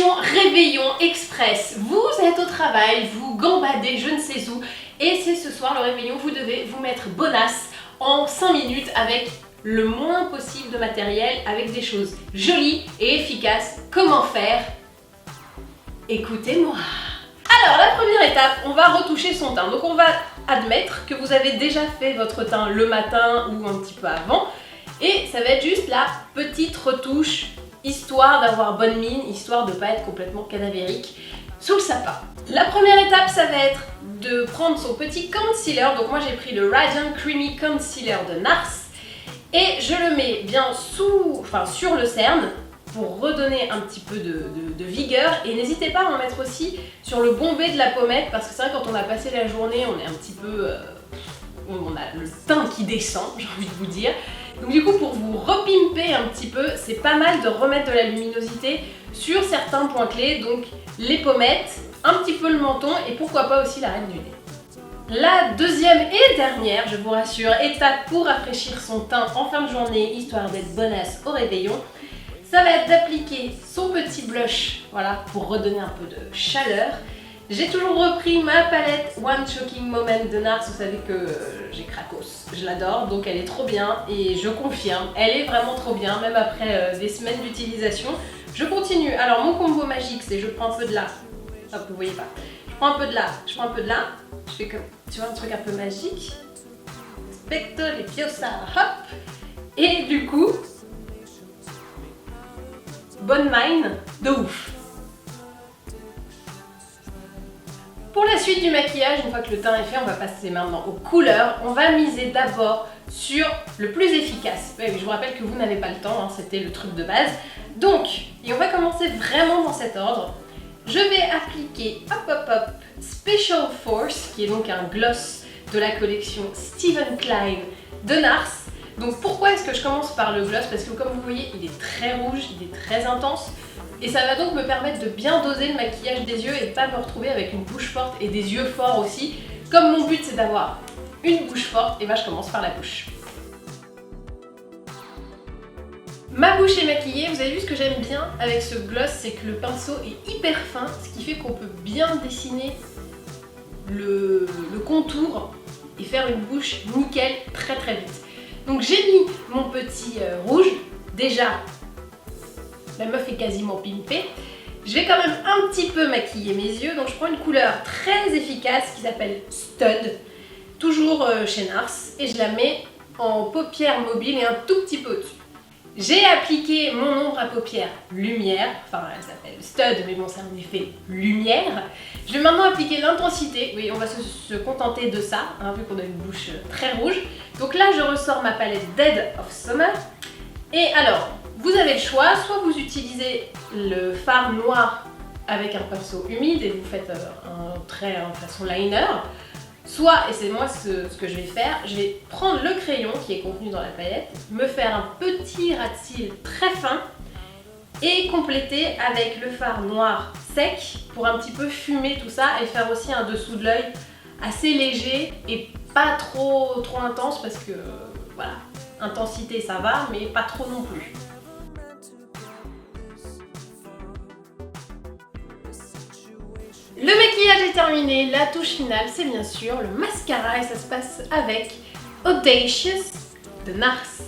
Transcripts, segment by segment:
Attention, réveillon express. Vous êtes au travail, vous gambadez je ne sais où et c'est ce soir le réveillon, vous devez vous mettre bonasse en 5 minutes avec le moins possible de matériel, avec des choses jolies et efficaces. Comment faire? Écoutez-moi. Alors la première étape, on va retoucher son teint. Donc on va admettre que vous avez déjà fait votre teint le matin ou un petit peu avant et ça va être juste la petite retouche histoire d'avoir bonne mine, histoire de ne pas être complètement cadavérique sous le sapin. La première étape, ça va être de prendre son petit concealer. Donc moi j'ai pris le Radiant Creamy Concealer de NARS et je le mets bien sur le cerne pour redonner un petit peu de vigueur. Et n'hésitez pas à en mettre aussi sur le bombé de la pommette parce que c'est vrai quand on a passé la journée, on est un petit peu... on a le teint qui descend, j'ai envie de vous dire. Donc du coup, pour vous repimper un petit peu, c'est pas mal de remettre de la luminosité sur certains points clés, donc les pommettes, un petit peu le menton et pourquoi pas aussi l'arête du nez. La deuxième et dernière, je vous rassure, étape pour rafraîchir son teint en fin de journée, histoire d'être bonasse au réveillon, ça va être d'appliquer son petit blush, voilà, pour redonner un peu de chaleur. J'ai toujours repris ma palette One Shocking Moment de NARS, vous savez que j'ai cracos, je l'adore, donc elle est trop bien et je confirme, elle est vraiment trop bien, même après des semaines d'utilisation. Je continue, alors mon combo magique c'est je prends un peu de là, hop vous voyez pas, je prends un peu de là, je prends un peu de là, je fais comme, tu vois un truc un peu magique, specto les piosa, hop, et du coup, bonne mine de ouf. Pour la suite du maquillage, une fois que le teint est fait, on va passer maintenant aux couleurs. On va miser d'abord sur le plus efficace. Oui, je vous rappelle que vous n'avez pas le temps, hein, c'était le truc de base. Donc, et on va commencer vraiment dans cet ordre. Je vais appliquer, Special Force, qui est donc un gloss de la collection Steven Klein de NARS. Donc pourquoi est-ce que je commence par le gloss? Parce que comme vous voyez, il est très rouge, il est très intense. Et ça va donc me permettre de bien doser le maquillage des yeux et de ne pas me retrouver avec une bouche forte et des yeux forts aussi. Comme mon but c'est d'avoir une bouche forte, et ben je commence par la bouche. Ma bouche est maquillée, vous avez vu ce que j'aime bien avec ce gloss, c'est que le pinceau est hyper fin, ce qui fait qu'on peut bien dessiner le contour et faire une bouche nickel très très vite. Donc j'ai mis mon petit rouge, déjà la meuf est quasiment pimpée. Je vais quand même un petit peu maquiller mes yeux, donc je prends une couleur très efficace qui s'appelle Stud, toujours chez NARS, et je la mets en paupière mobile et un tout petit peu au-dessus. J'ai appliqué mon ombre à paupières lumière, enfin elle s'appelle Stud, mais bon c'est un effet lumière. Je vais maintenant appliquer l'intensité, oui on va se contenter de ça, hein, vu qu'on a une bouche très rouge. Donc là je ressors ma palette Dead of Summer, et alors vous avez le choix, soit vous utilisez le fard noir avec un pinceau humide et vous faites un trait en façon liner, soit, et c'est moi ce que je vais faire, je vais prendre le crayon qui est contenu dans la palette, me faire un petit ras de cils très fin et compléter avec le fard noir sec pour un petit peu fumer tout ça et faire aussi un dessous de l'œil assez léger et pas trop intense parce que voilà, intensité ça va mais pas trop non plus. Le maquillage est terminé, la touche finale c'est bien sûr le mascara et ça se passe avec Audacious de NARS.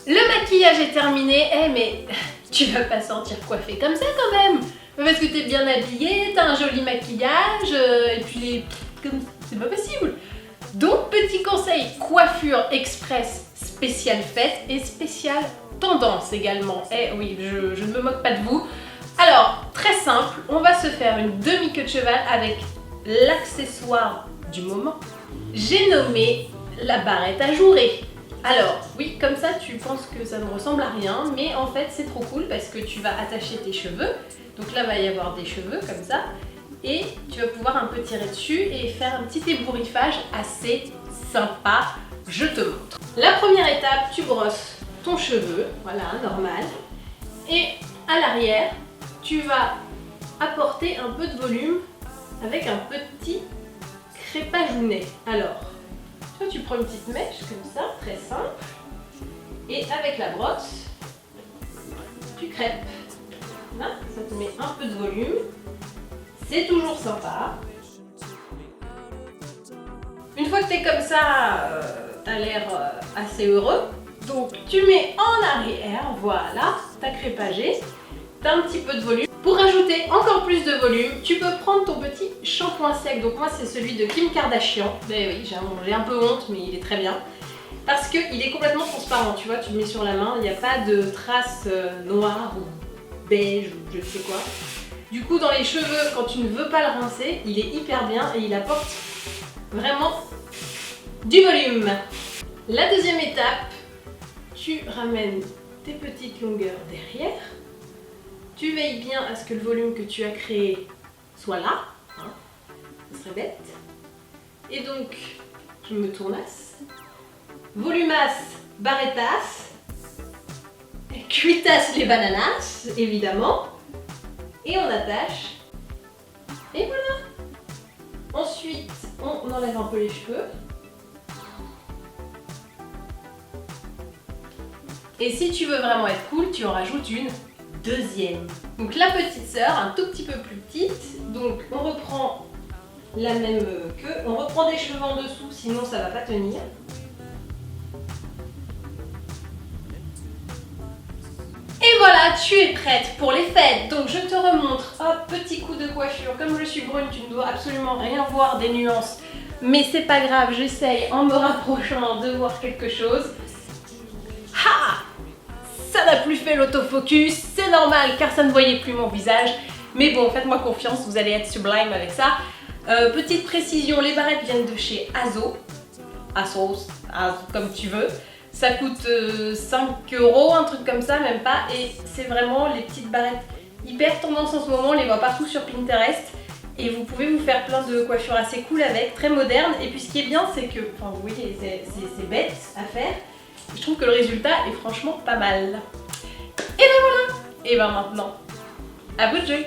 Le maquillage est terminé, mais tu vas pas sentir coiffée comme ça quand même. Parce que t'es bien habillée, t'as un joli maquillage, et puis c'est pas possible. Donc petit conseil, coiffure express spéciale fête et spéciale tendance également. Eh oui, je ne me moque pas de vous. Alors, très simple, on va se faire une demi-queue de cheval avec l'accessoire du moment. J'ai nommé la barrette ajourée. Alors, oui, comme ça tu penses que ça ne ressemble à rien, mais en fait c'est trop cool parce que tu vas attacher tes cheveux. Donc là, il va y avoir des cheveux comme ça. Et tu vas pouvoir un peu tirer dessus et faire un petit ébouriffage assez sympa. Je te montre. La première étape, tu brosses ton cheveu, voilà, normal. Et à l'arrière, tu vas apporter un peu de volume avec un petit crépagounet. Alors, toi tu prends une petite mèche comme ça, très simple, et avec la brosse, tu crêpes. Voilà, ça te met un peu de volume. C'est toujours sympa. Une fois que tu es comme ça, tu as l'air assez heureux. Donc tu mets en arrière, voilà, ta crépagée. Tu as un petit peu de volume. Pour rajouter encore plus de volume, tu peux prendre ton petit shampoing sec. Donc moi c'est celui de Kim Kardashian. Ben oui, j'ai un peu honte, mais il est très bien. Parce qu'il est complètement transparent, tu vois, tu le mets sur la main, il n'y a pas de traces noires ou beige ou je ne sais quoi. Du coup, dans les cheveux, quand tu ne veux pas le rincer, il est hyper bien et il apporte vraiment du volume. La deuxième étape, tu ramènes tes petites longueurs derrière. Tu veilles bien à ce que le volume que tu as créé soit là. Hein, ce serait bête. Et donc, je me tournasse. Volumas, barretas. Cuitas les bananas, évidemment. Et on attache. Et voilà. Ensuite, on enlève un peu les cheveux. Et si tu veux vraiment être cool, tu en rajoutes une deuxième. Donc la petite sœur, un tout petit peu plus petite. Donc on reprend la même queue. On reprend des cheveux en dessous, sinon ça va pas tenir. Et voilà, tu es prête pour les fêtes. Donc je te remontre, hop, petit coup de coiffure. Comme je suis brune, tu ne dois absolument rien voir des nuances. Mais c'est pas grave, j'essaye en me rapprochant de voir quelque chose. Ha! Ça n'a plus fait l'autofocus, c'est normal car ça ne voyait plus mon visage. Mais bon, faites-moi confiance, vous allez être sublime avec ça. Petite précision, les barrettes viennent de chez Azo. Asos, comme tu veux. Ça coûte 5 €, un truc comme ça, même pas. Et c'est vraiment les petites barrettes hyper tendance en ce moment, on les voit partout sur Pinterest. Et vous pouvez vous faire plein de coiffures assez cool avec, très modernes. Et puis ce qui est bien, c'est que, enfin vous voyez, c'est bête à faire. Je trouve que le résultat est franchement pas mal. Et ben voilà. Et ben maintenant, à vous de jouer.